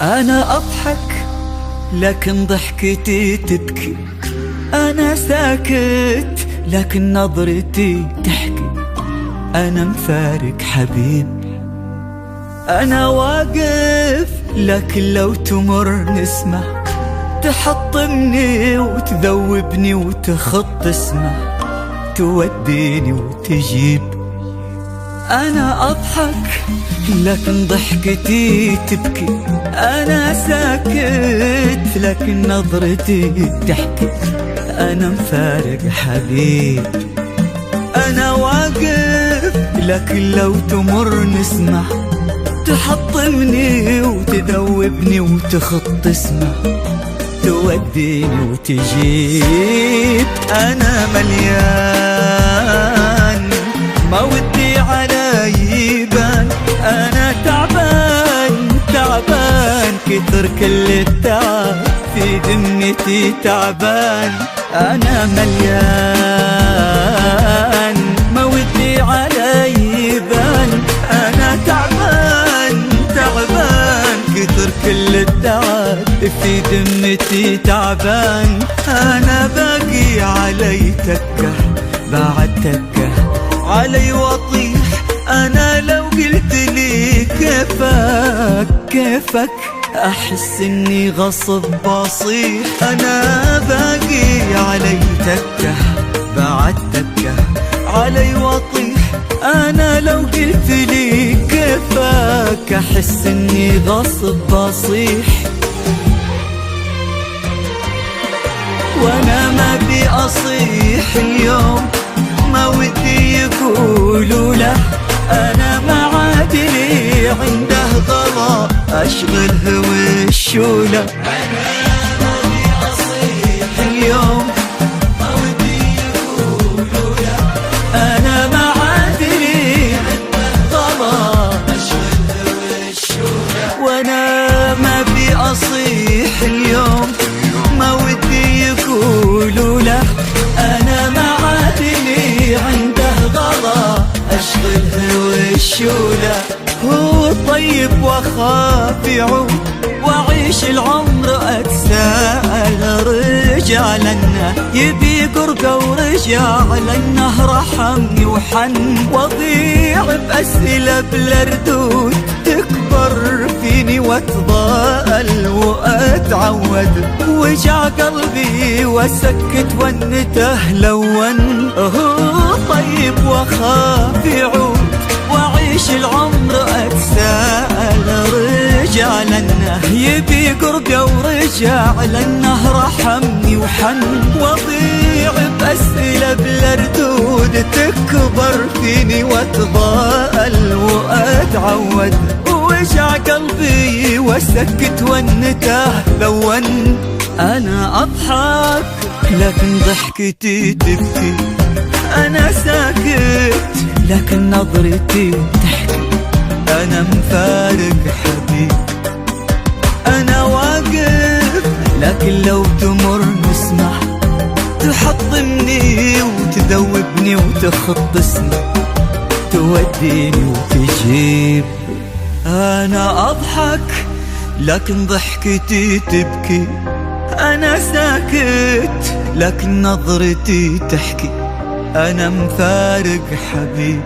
أنا أضحك لكن ضحكتي تبكي، أنا ساكت لكن نظرتي تحكي، أنا مفارق حبيب. أنا واقف لكن لو تمر نسمة تحطمني وتذوبني وتخط اسمه، توديني وتجيب. أنا أضحك لكن ضحكتي تبكي، أنا ساكت لكن نظرتي تحكي، أنا مفارق حبيب. أنا واقف لكن لو تمر نسمة تحطمني وتذوبني وتخط اسمه، توديني وتجيب. أنا مليان ما ودي على يبان، أنا تعبان تعبان كتر كل التعب في ذمتي تعبان. أنا مليان ما ودي على يبان، أنا تعبان تعبان كتر كل التعب في ذمتي تعبان. أنا باقي علي تكه بعد تكه علي واطيح، أنا لو قلت لي كيفك كيفك أحس إني غصب بصيح. أنا باقي علي تكه بعد تكه علي واطيح، أنا لو قلت لي كيفك أحس إني غصب بصيح. وأنا ما بي أصيح اليوم، ما ودي يقولوا له أنا ما عاد لي عنده غلا أشغله والشولة. أنا ما بي أصيح اليوم، ما ودي يقولوا له أنا ما عاد لي عنده غلا أشغله والشولة. وأنا ما بي أصيح اليوم، ما ودي يقولوا له أنا ما عاد لي عنده غلا أشغله والشولة. هو طيب وأخاف يعود وأعيش العمر أتساءل، رجع لنا يبي قربه ورجع لنا رحمني وحن، وأضيع بأسئلة بلا ردود تكبر فيني واتضاءل وأتعود، وجع قلبي وسكت والنته لون. هو طيب وأخاف يعود وأعيش العمر أتساءل، رجع لنا يبي قربه ورجع لنا رحمني وحن، وأضيع بأسئلة بلا ردود تكبر فيني واتضاءل وأتعود، وجع قلبي وسكت والنته لون. أنا أضحك لكن ضحكتي تبكي، أنا ساكت لكن نظرتي تحكي، أنا مفارق حبيب. أنا واقف لكن لو تمر نسمع تحطمني وتذوبني وتخط اسمي، توديني وتجيب. أنا أضحك لكن ضحكتي تبكي، أنا ساكت لكن نظرتي تحكي، أنا مفارق حبيب.